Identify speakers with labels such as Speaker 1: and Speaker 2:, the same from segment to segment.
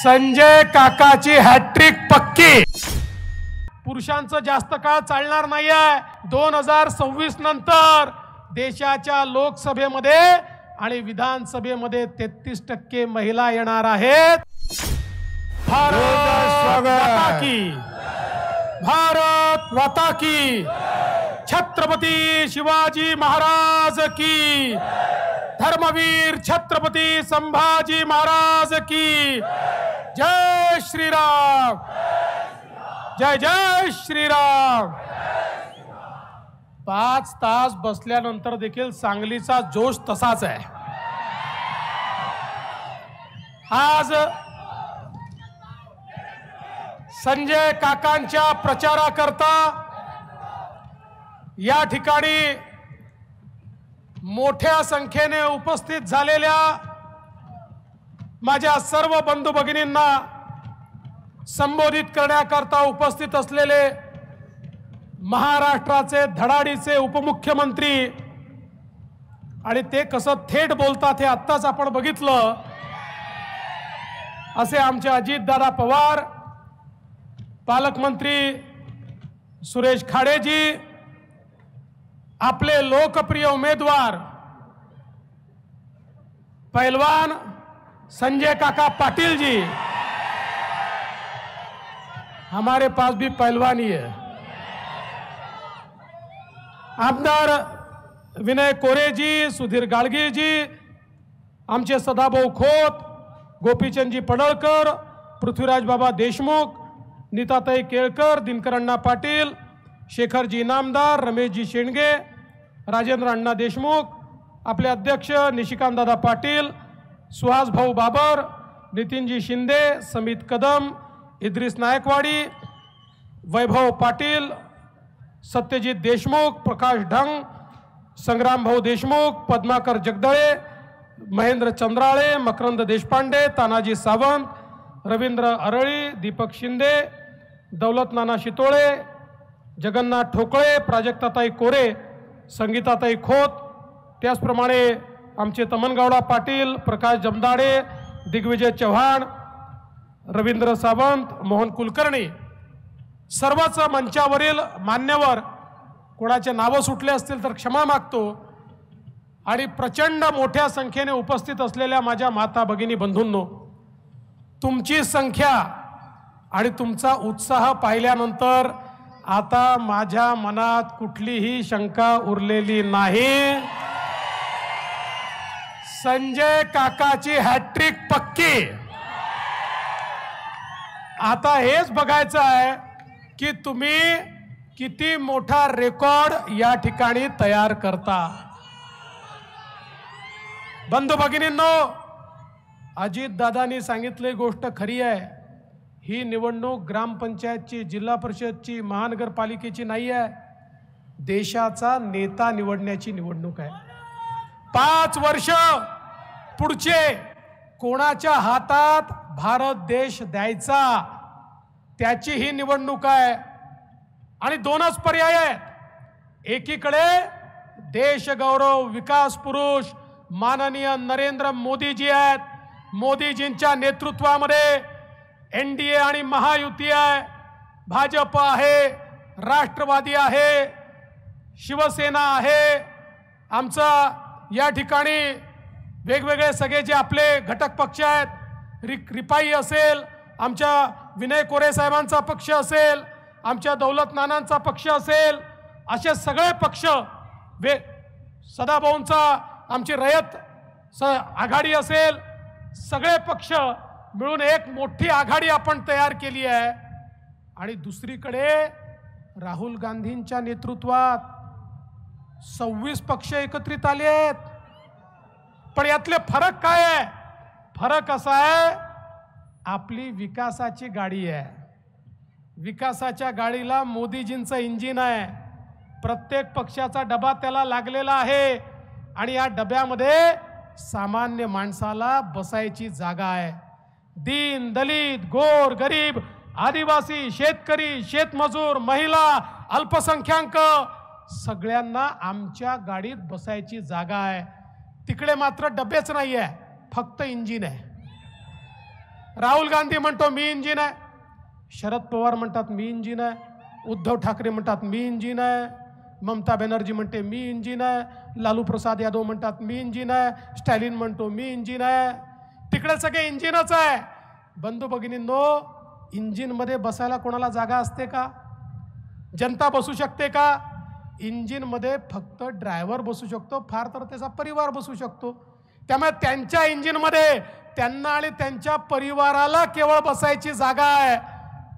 Speaker 1: Sanjay काकाची hat trick पक्की। पुरुषांचं जास्त काळ चालणार नाहीये। 2026 नंतर देशाच्या लोकसभेमध्ये आणि विधानसभेमध्ये 33% महिला येणार आहेत। भारत माता की, भारत माता की, छत्रपती शिवाजी महाराज की, धर्मवीर छत्रपती संभाजी महाराज की, जय श्रीराम, जय जय श्रीराम। 5 तास बसल्यानंतर देखील सांगलीचा जोश तसाच आहे। आज संजय काकांच्या प्रचाराकरता या ठिकाणी मोठ्या संख्येने उपस्थित झालेल्या माझ्या सर्व बंधू भगिनींना संबोधित करण्याकरता उपस्थित असलेले महाराष्ट्राचे धडाडीचे उपमुख्यमंत्री, आणि ते कसं थेट बोलतात हे आत्ताच आपण बघितलं, असे आमचे अजितदादा पवार, पालकमंत्री सुरेश खाडेजी, आपले लोकप्रिय उम्मीदवार पहलवान संजय काका पाटिल जी, हमारे पास भी पहलवान ही है, आमदार विनय कोरे जी, सुधीर गाडगे जी, आमचे सदाभाऊ खोत, गोपीचंदजी पडळकर, पृथ्वीराज बाबा देशमुख, नीताताई केळकर, दिनकर अण्णा पाटील, शेखरजी इनामदार, रमेशजी शेंडगे, राजेंद्र अण्णा देशमुख, आपले अध्यक्ष निशिकांत दादा पाटील, सुहास भाऊ बाबर, नितीनजी शिंदे, समित कदम, इद्रिस नायकवाडी, वैभव पाटील, सत्यजित देशमुख, प्रकाश ढंग, संग्राम भाऊ देशमुख, पद्माकर जगदळे, महेंद्र चंद्राळे, मकरंद देशपांडे, तानाजी सावंत, रवींद्र अरळी, दीपक शिंदे, दौलत नाना शितोळे, जगन्नाथ ठोकळे, प्राजक्ताताई कोरे, संगीताताई खोत, त्याचप्रमाणे आमचे तमनगौडा पाटील, प्रकाश जमदाडे, दिग्विजय चव्हाण, रवींद्र सावंत, मोहन कुलकर्णी, सर्वच मंचावरील मान्यवर, कोणाचे नावं सुटले असतील तर क्षमा मागतो, आणि प्रचंड मोठ्या संख्येने उपस्थित असलेल्या माझ्या माता भगिनी बंधूंनो, तुमची संख्या आणि तुमचा उत्साह पाहिल्यानंतर आता माझ्या मनात कुठलीही शंका उरलेली नाही। संजय काकाची हॅट्रिक पक्की। आता हेच बघायचं आहे की तुम्ही किती मोठा रेकॉर्ड या ठिकाणी तयार करता। बंधू भगिनींनो, अजितदादांनी सांगितली गोष्ट खरी आहे। ही निवडणूक ग्रामपंचायतची, जिल्हा परिषदची, महानगरपालिकेची नाही आहे, देशाचा नेता निवडण्याची निवडणूक आहे। 5 वर्ष पुढचे कोणाच्या हातात भारत देश द्यायचा, त्याची ही निवडणूक आहे। आणि 2च पर्याय आहेत। एकीकडे देशगौरव विकास पुरुष माननीय नरेंद्र मोदीजी आहेत। मोदीजींच्या नेतृत्वामध्ये एनडीए आणि महायुती आहे, भाजप आहे, राष्ट्रवादी आहे, शिवसेना आहे, आमचा या ठिकाणी वेगवेगळे सगळे जे आपले घटक पक्ष आहेत, रिपाई असेल, आमच्या विनय कोरे साहेबांचा पक्ष असेल, आमच्या दौलत नानांचा पक्ष असेल, असे सगळे पक्ष, सदाभाऊंचा आमची रयत आघाडी असेल, सगळे पक्ष मिळून एक मोठी आघाडी आपण तयार केली आहे। आणि दुसरीकडे राहुल गांधींच्या नेतृत्वात 26 पक्ष एकत्रित आले आहेत। पण यातले फरक काय आहे? फरक असा आहे, आपली विकासाची गाडी आहे। विकासाच्या गाडीला मोदीजींचं इंजिन आहे। प्रत्येक पक्षाचा डबा त्याला लागलेला आहे, आणि या डब्यामध्ये सामान्य माणसाला बसायची जागा आहे। दीन दलित, गोर गरीब, आदिवासी, शेतकरी, शेतमजूर, महिला, अल्पसंख्याक सगळ्यांना आमच्या गाडीत बसायची जागा आहे। तिकडे मात्र डबेच नाही आहे, फक्त इंजिन आहे। राहुल गांधी म्हणतो मी इंजिन आहे, शरद पवार म्हणतात मी इंजिन आहे, उद्धव ठाकरे म्हणतात मी इंजिन आहे, ममता बॅनर्जी म्हणते मी इंजिन आहे, लालू प्रसाद यादव म्हणतात मी इंजिन आहे, स्टॅलिन म्हणतो मी इंजिन आहे. तिकडे सगळे इंजिनच आहे. बंधू भगिनींनो, इंजिनमध्ये बसायला कोणाला जागा असते का? जनता बसू शकते का? इंजिनमध्ये फक्त ड्रायव्हर बसू शकतो, फार तर त्याचा परिवार बसू शकतो. त्यामुळे त्यांच्या इंजिनमध्ये त्यांना आणि त्यांच्या परिवाराला केवळ बसायची जागा आहे,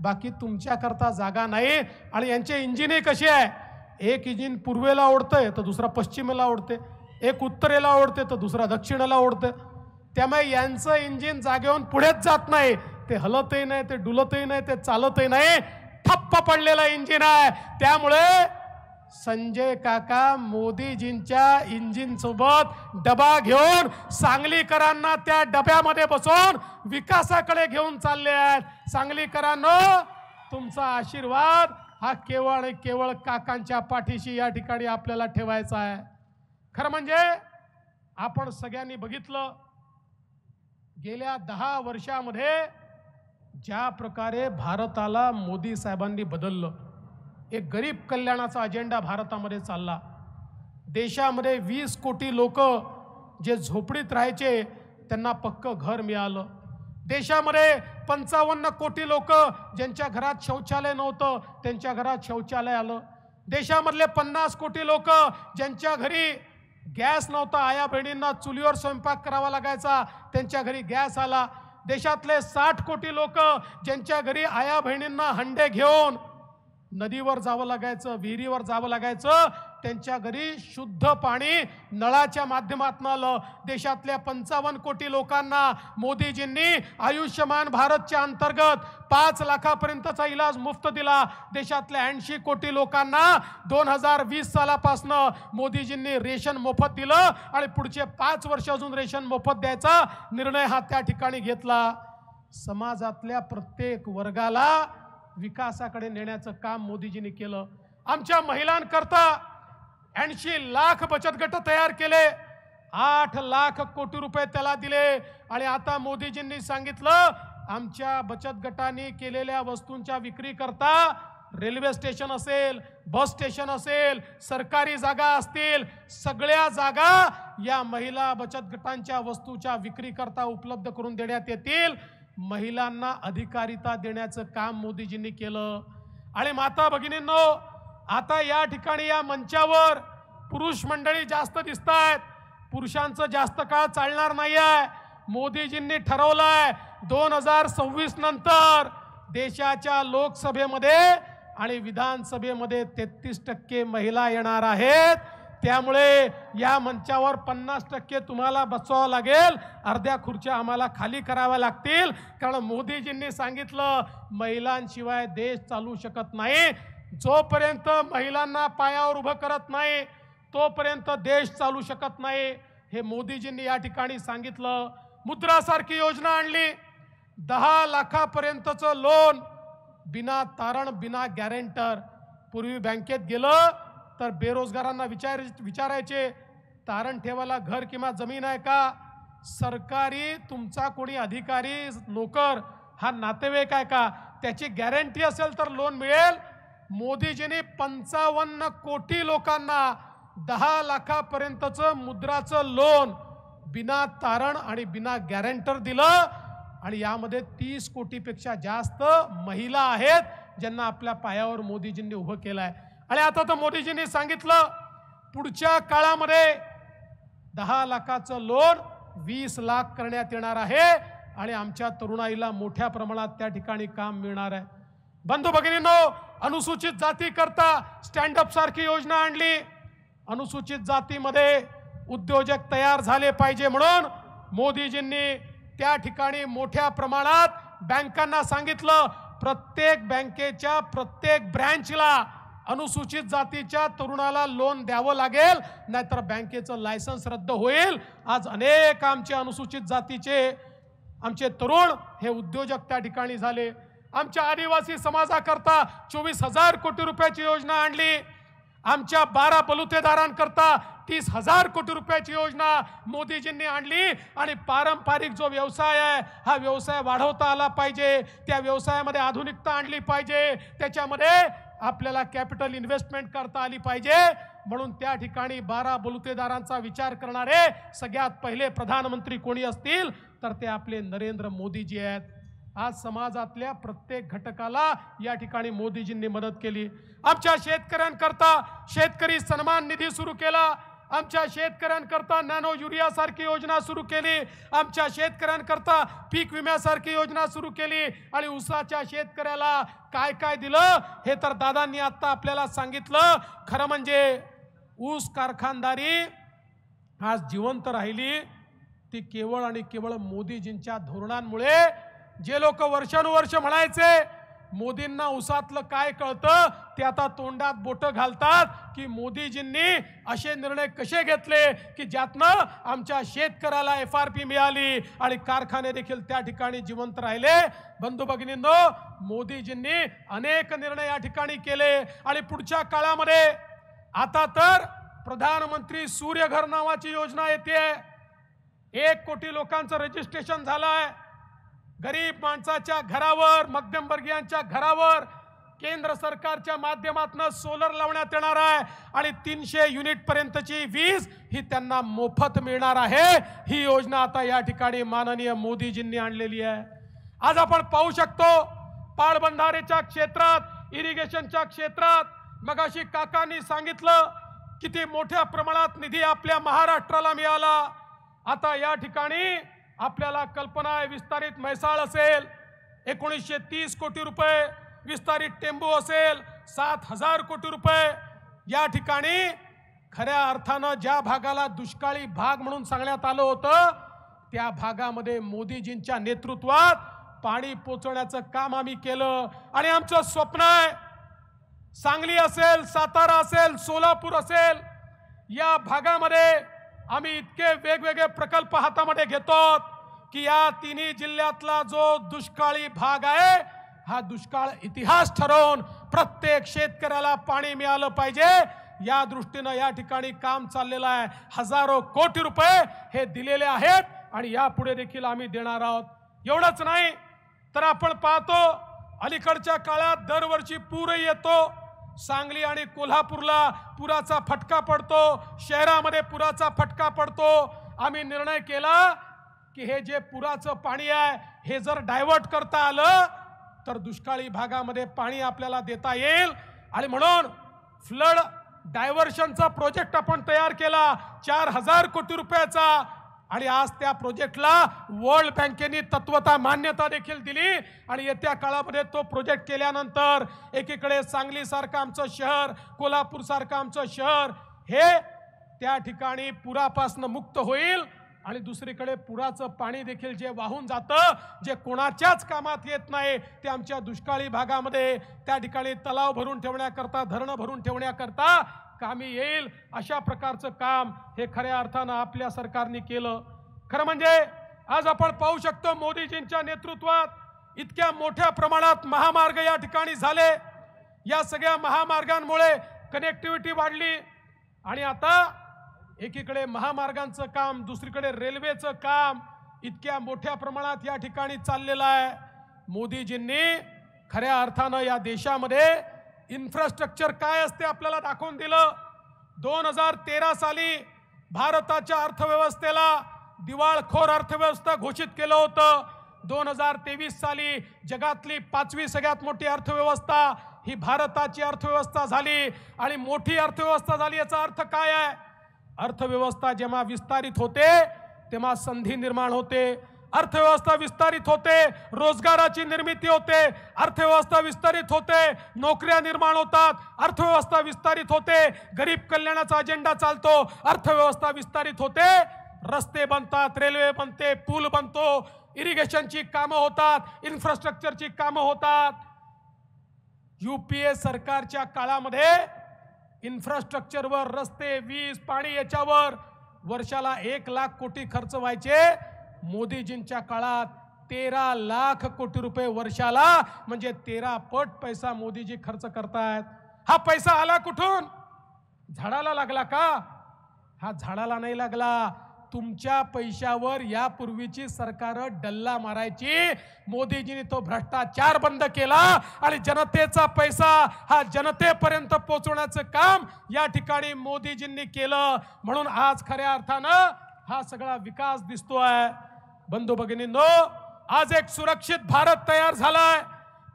Speaker 1: बाकी तुमच्याकरता जागा नाही. आणि यांचे इंजिनही कशी आहे, एक इंजिन पूर्वेला ओढतंय तर दुसरा पश्चिमेला ओढते, एक उत्तरेला ओढते तर दुसरा दक्षिणेला ओढते. त्यामुळे यांचं इंजिन जागेहून पुढेच जात नाही, ते हलतही नाही, ते डुलतही नाही, ते चालतही नाही, ठप्प पडलेलं इंजिन आहे. त्यामुळे संजय काका मोदीजींच्या इंजिन सोबत डबा घेऊन सांगलीकरांना त्या डब्यामध्ये बसवून विकासाकडे घेऊन चालले आहेत. सांगलीकरांनो, तुमचा आशीर्वाद हा केवळ आणि केवळ काकांच्या पाठीशी या ठिकाणी आपल्याला ठेवायचा आहे. खरं म्हणजे आपण सगळ्यांनी बघितलं, गेल्या 10 वर्षामध्ये ज्या प्रकारे भारताला मोदी साहेबांनी बदललं, एक गरीब कल्याणाचा अजेंडा भारतामध्ये चालला. देशामध्ये 20 कोटी लोक जे झोपडीत राहायचे त्यांना पक्कं घर मिळालं. देशामध्ये 55 कोटी लोक ज्यांच्या घरात शौचालय नव्हतं त्यांच्या घरात शौचालय आलं. देशामधले 50 कोटी लोक ज्यांच्या घरी गॅस नव्हता, आया बहिणींना चुलीवर स्वयंपाक करावा लागायचा, त्यांच्या घरी गॅस आला. देशातले 60 कोटी लोक ज्यांच्या घरी आया बहिणींना हंडे घेऊन नदीवर जावं लागायचं, विहिरीवर जावं लागायचं, त्यांच्या घरी शुद्ध पाणी नळाच्या माध्यमातून आलं. देशातल्या 55 कोटी लोकांना मोदीजींनी आयुष्यमान भारतच्या अंतर्गत 5 लाखापर्यंतचा इलाज मुफ्त दिला. देशातल्या 80 कोटी लोकांना 2020 सालापासून मोदीजींनी रेशन मोफत दिलं आणि पुढचे 5 वर्ष अजून रेशन मोफत द्यायचा निर्णय हा त्या ठिकाणी घेतला. समाजातल्या प्रत्येक वर्गाला विकासाकडे नेण्याचं काम मोदीजींनी केलं. आमच्या महिलांकरता 80 लाख बचत गट तयार केले, 8 लाख कोटी रुपये त्याला दिले. आणि आता मोदीजींनी सांगितलं, आमच्या बचत गटांनी केलेल्या वस्तूंच्या विक्री करता रेल्वे स्टेशन असेल, बस स्टेशन असेल, सरकारी जागा असतील, सगळ्या जागा या महिला बचत गटांच्या वस्तूच्या विक्री करता उपलब्ध करून देण्यात येतील. महिलांना अधिकारिता देण्याचं काम मोदीजींनी केलं. आणि माता भगिनींनो, आता या ठिकाणी या मंचावर पुरुष मंडळी जास्त दिसत आहेत, पुरुषांचं जास्त काळ चालणार नाही आहे. मोदीजींनी ठरवलंय 2026 नंतर देशाच्या लोकसभेमध्ये आणि विधानसभेमध्ये 33% महिला येणार आहेत. त्यामुळे या मंचावर 50% तुम्हाला बसवावं लागेल, अर्ध्या खुर्च्या आम्हाला खाली कराव्या लागतील. कारण मोदीजींनी सांगितलं, महिलांशिवाय देश चालू शकत नाही. जोपर्यंत महिलांना पायावर उभं करत नाही तोपर्यंत देश चालू शकत नाही, हे मोदीजींनी या ठिकाणी सांगितलं. मुद्रासारखी योजना आणली, 10 लाखापर्यंतचं लोन बिना तारण बिना गॅरेंटर. पूर्वी बँकेत गेलं तर बेरोजगारांना विचारायचे, तारण ठेवायला घर किंवा जमीन आहे का? सरकारी तुमचा कोणी अधिकारी नोकर हा नातेवाईक आहे का? त्याची गॅरंटी असेल तर लोन मिळेल. मोदीजींनी 55 कोटी लोकांना 10 लाखापर्यंतचं मुद्राचं लोन बिना तारण आणि बिना गॅरंटर दिलं. आणि यामध्ये 30 कोटीपेक्षा जास्त महिला आहेत ज्यांना आपल्या पायावर मोदीजींनी उभं केलं आहे. आणि आता तर मोदीजींनी सांगितलं, पुढच्या काळामध्ये 10 लाखाचं लोन 20 लाख करण्यात येणार आहे आणि आमच्या तरुणाईला मोठ्या प्रमाणात त्या ठिकाणी काम मिळणार आहे. बंधू भगिनींनो, अनुसूचित जाती करता स्टँडअप सारखी योजना आणली. अनुसूचित जातीमध्ये उद्योजक तयार झाले पाहिजे म्हणून मोदीजींनी त्या ठिकाणी मोठ्या प्रमाणात बँकांना सांगितलं, प्रत्येक बँकेच्या प्रत्येक ब्रँचला अनुसूचित जातीच्या तरुणाला लोन द्यावं लागेल, नाहीतर बँकेचं लायसन्स रद्द होईल. आज अनेक आमचे अनुसूचित जातीचे आमचे तरुण हे उद्योजक त्या ठिकाणी झाले. आमच्या आदिवासी समाजाकरता 24,000 कोटी रुपयाची योजना आणली. आमच्या 12 बलुतेदारांकरता 30,000 कोटी रुपयाची योजना मोदीजींनी आणली आणि पारंपरिक जो व्यवसाय आहे हा व्यवसाय वाढवता आला पाहिजे, त्या व्यवसायामध्ये आधुनिकता आणली पाहिजे, त्याच्यामध्ये आपल्याला कॅपिटल इन्व्हेस्टमेंट करता आली पाहिजे। म्हणून त्या ठिकाणी 12 बलुतेदारांचा विचार करणारे सगळ्यात पहिले प्रधानमंत्री कोणी असतील तर ते आपले नरेंद्र मोदीजी आहेत। आज समाजातल्या प्रत्येक घटकाला या ठिकाणी मोदीजींनी मदत केली। आमच्या शेतकऱ्यांकरता शेतकरी सन्मान निधी सुरू केला, आमच्या शेतकऱ्यांकरता नॅनो युरिया सारखी योजना सुरू केली, आमच्या शेतकऱ्यांकरता पीक विम्यासारखी योजना सुरू केली आणि ऊसाच्या शेतकऱ्याला काय काय दिलं हे तर दादांनी आता आपल्याला सांगितलं। खरं म्हणजे ऊस कारखानदारी आज जिवंत राहिली ती केवळ आणि केवळ मोदीजींच्या धोरणांमुळे। जे लोक वर्षानुवर्ष म्हणायचे मोदींना ऊसातलं काय कळतं ते आता तोंडात बोटं घालतात की मोदीजींनी असे निर्णय कसे घेतले की ज्यातनं आमच्या शेतकऱ्याला FRP मिळाली आणि कारखाने देखील त्या ठिकाणी जिवंत राहिले। बंधू भगिनींनो, मोदीजींनी अनेक निर्णय या ठिकाणी केले आणि पुढच्या काळामध्ये आता तर प्रधानमंत्री सूर्यघर नावाची योजना येते। 1 कोटी लोकांचं रजिस्ट्रेशन झालंय। गरीब माणसाच्या घरावर, मध्यमवर्गीयांच्या घरावर केंद्र सरकारच्या माध्यमातून सोलर लावण्यात येणार आहे आणि 300 युनिट पर्यंतची वीज ही त्यांना मोफत मिळणार आहे। ही योजना आता या ठिकाणी माननीय मोदीजींनी आणलेली आहे। आज आपण पाहू शकतो पाटबंधारेच्या क्षेत्रात, इरिगेशनच्या क्षेत्रात मगाशी काकांनी सांगितलं किती मोठ्या प्रमाणात निधी आपल्या महाराष्ट्राला मिळाला। आता या ठिकाणी आपल्याला कल्पना आहे, विस्तारित म्हैसाळ असेल 1930 कोटी रुपये, विस्तारित टेंबू असेल 7,000 कोटी रुपये। या ठिकाणी खऱ्या अर्थानं ज्या भागाला दुष्काळी भाग म्हणून सांगण्यात आलं होतं त्या भागामध्ये मोदीजींच्या नेतृत्वात पाणी पोचवण्याचं काम आम्ही केलं आणि आमचं स्वप्न आहे सांगली असेल, सातारा असेल, सोलापूर असेल या भागामध्ये आम्ही इतके वेगवेगळे प्रकल्प हातामध्ये घेतो की या तिन्ही जिल्ह्यातला जो दुष्काळी भाग आहे हा दुष्काळ इतिहास ठरवून प्रत्येक शेतकऱ्याला पाणी मिळालं पाहिजे या दृष्टीने या ठिकाणी काम चाललेलं आहे। हजारो कोटी रुपये हे दिलेले आहेत आणि यापुढे देखील आम्ही देणार आहोत। एवढंच नाही तर आपण पाहतो अलीकडच्या काळात दरवर्षी पूर येतो, सांगली आणि कोल्हापूरला पुराचा फटका पडतो, शहरामध्ये पुराचा फटका पडतो। आम्ही निर्णय केला की हे जे पुराचं पाणी आहे हे जर डायव्हर्ट करता आलं तर दुष्काळी भागामध्ये पाणी आपल्याला देता येईल आणि म्हणून फ्लड डायव्हर्शनचा प्रोजेक्ट आपण तयार केला 4,000 कोटी रुपयाचा आणि आज त्या प्रोजेक्टला वर्ल्ड बँकेने तत्वता मान्यता देखील दिली आणि येत्या काळामध्ये तो प्रोजेक्ट केल्यानंतर एकीकडे सांगली सारखं आमचं शहर, कोल्हापूर सारखं आमचं शहर हे त्या ठिकाणी पुरापासून मुक्त होईल आणि दुसरीकडे पुराचं पाणी देखील जे वाहून जातं, जे कोणाच्याच कामात येत नाही ते आमच्या दुष्काळी भागामध्ये त्या ठिकाणी तलाव भरून ठेवण्याकरता, धरणं भरून ठेवण्याकरता कामी येईल। अशा प्रकारचं काम हे खऱ्या अर्थानं आपल्या सरकारने केलं। खरं म्हणजे आज आपण पाहू शकतो मोदीजींच्या नेतृत्वात इतक्या मोठ्या प्रमाणात महामार्ग या ठिकाणी झाले। या सगळ्या महामार्गांमुळे कनेक्टिव्हिटी वाढली आणि आता एकीकडे महामार्गांचं काम, दुसरीकडे रेल्वेचं काम इतक्या मोठ्या प्रमाणात या ठिकाणी चाललेलं आहे। मोदीजींनी खऱ्या अर्थानं या देशामध्ये इन्फ्रास्ट्रक्चर काय असते आपल्याला दाखवून दिलं। 2013 साली भारताच्या अर्थव्यवस्थेला दिवाळखोर अर्थव्यवस्था घोषित केलं होतं। 2023 साली जगातली 5वी सगळ्यात मोठी अर्थव्यवस्था ही भारताची अर्थव्यवस्था झाली आणि मोठी अर्थव्यवस्था झाली याचा अर्थ काय आहे? अर्थव्यवस्था जेव्हा विस्तारित होते तेव्हा संधी निर्माण होते, अर्थव्यवस्था विस्तारित होते रोजगाराची निर्मिती होते, अर्थव्यवस्था विस्तारित होते नोकऱ्या निर्माण होतात, अर्थव्यवस्था विस्तारित होते गरीब कल्याणाचा अजेंडा चालतो, अर्थव्यवस्था विस्तारित होते रस्ते बनतात, रेल्वे बनते, पूल बनतो, इरिगेशनची कामं होतात, इन्फ्रास्ट्रक्चरची कामं होतात। यूपीए सरकारच्या काळामध्ये इन्फ्रास्ट्रक्चरवर, रस्ते, वीज, पाणी याच्यावर वर्षाला 1 लाख कोटी खर्च व्हायचे। मोदीजींच्या काळात 13 लाख कोटी रुपये वर्षाला म्हणजे 13 पट पैसा मोदीजी खर्च करतायत। हा पैसा आला कुठून? झाडाला लागला का? हा झाडाला नाही लागला. तुमच्या पैशावर यापूर्वीची सरकार डल्ला मारायची. मोदीजींनी तो भ्रष्टाचार बंद केला आणि जनतेचा पैसा हा जनतेपर्यंत पोहोचवण्याचं काम या ठिकाणी मोदीजींनी केलं. म्हणून आज खऱ्या अर्थानं हा सगळा विकास दिसतोय. बंधू भगिनींनो, आज एक सुरक्षित भारत तयार झालाय.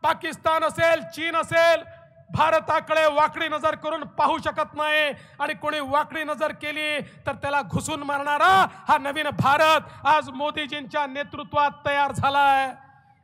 Speaker 1: पाकिस्तान असेल, चीन असेल, भारताकडे वाकडी नजर करून पाहू शकत नाही. आणि कोणी वाकडी नजर केली तर त्याला घुसून मारणारा हा नवीन भारत आज मोदीजींच्या नेतृत्वात तयार झालाय.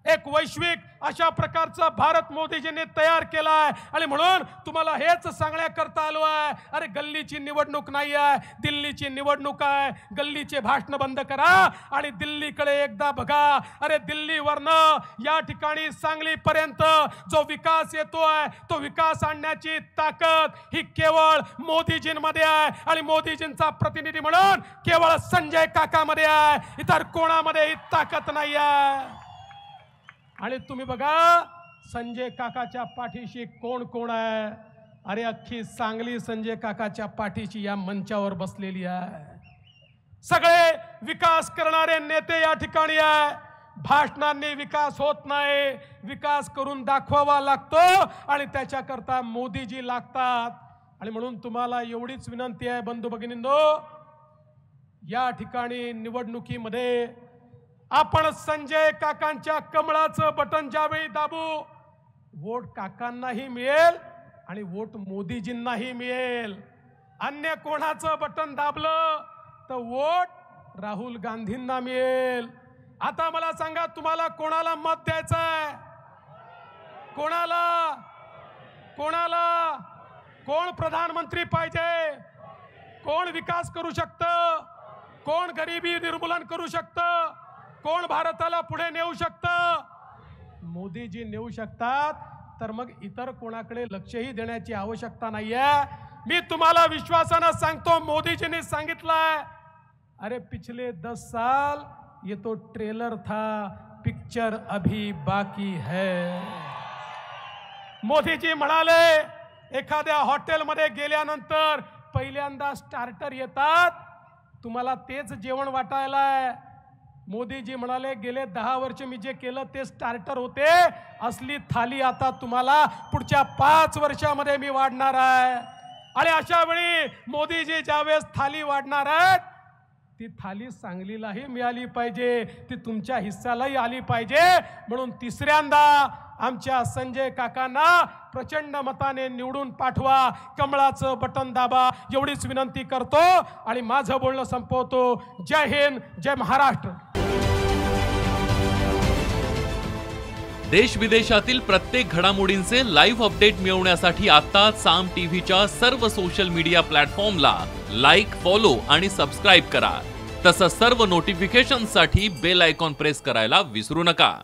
Speaker 1: एक वैश्विक अशा प्रकारचा भारत मोदीजींनी तयार केलाय. आणि म्हणून तुम्हाला हेच सांगण्याकरता आलो आहे. अरे गल्लीची निवडणूक नाही आहे, दिल्लीची निवडणूक आहे. गल्लीचे भाषण बंद करा आणि दिल्लीकडे एकदा बघा. अरे दिल्लीवरनं या ठिकाणी सांगलीपर्यंत जो विकास येतोय तो विकास आणण्याची ताकद ही केवळ मोदीजींमध्ये आहे. आणि मोदीजींचा प्रतिनिधी म्हणून केवळ संजय काकामध्ये आहे, इतर कोणामध्ये ही ताकद नाही आहे. आणि तुम्ही बघा संजय काकाच्या पाठीशी कोण कोण आहे. अरे अख्खी सांगली संजय काकाच्या पाठीशी या मंचावर बसलेली आहे. सगळे विकास करणारे नेते या ठिकाणी आहे. भाषणांनी विकास होत नाही, विकास करून दाखवावा लागतो आणि त्याच्याकरता मोदीजी लागतात. आणि म्हणून तुम्हाला एवढीच विनंती आहे बंधू भगिनींनो, या ठिकाणी निवडणुकीमध्ये आपण संजय काकांच्या कमळाचं बटन ज्यावेळी दाबू, वोट काकांनाही मिळेल आणि वोट मोदीजींनाही मिळेल. अन्य कोणाचं बटन दाबलं तर वोट राहुल गांधींना मिळेल. आता मला सांगा, तुम्हाला कोणाला मत द्यायचंय? कोणाला? कोणाला? कोण प्रधानमंत्री पाहिजे? कोण विकास करू शकतं? कोण गरिबी निर्मूलन करू शकतं? कोण भारताला पुढे नेऊ शकतं? मोदीजी नेऊ शकतात. तर मग इतर कोणाकडे लक्षही देण्याची आवश्यकता नाहीये. मी तुम्हाला विश्वासानं सांगतो, मोदीजींनी सांगितलंय, अरे पिछले 10 साल ये तो ट्रेलर था, पिक्चर अभी बाकी है. मोदीजी म्हणाले, एखाद्या हॉटेलमध्ये गेल्यानंतर पहिल्यांदा स्टार्टर येतात, तुम्हाला तेच जेवण वाटायलाय. मोदीजी म्हणाले, गेले 10 वर्ष मी जे केलं ते स्टार्टर होते, असली थाली आता तुम्हाला पुढच्या 5 वर्षामध्ये मी वाढणार आहे. आणि अशा वेळी मोदीजी ज्यावेळेस थाली वाढणार आहेत, ती थाली सांगलीलाही मिळाली पाहिजे, ती तुमच्या हिस्सालाही आली पाहिजे. म्हणून तिसऱ्यांदा आमच्या संजय काकांना प्रचंड मताने निवडून पाठवा, कमळाचं बटन दाबा, एवढीच विनंती करतो आणि माझं बोलणं संपवतो. जय हिंद, जय महाराष्ट्र.
Speaker 2: देश विदेशातील प्रत्येक घडामोडींचे लाईव्ह अपडेट मिळवण्यासाठी आता साम टीव्हीच्या सर्व सोशल मीडिया प्लॅटफॉर्मला लाईक, फॉलो आणि सबस्क्राईब करा. तसंच सर्व नोटिफिकेशनसाठी बेल आयकॉन प्रेस करायला विसरू नका.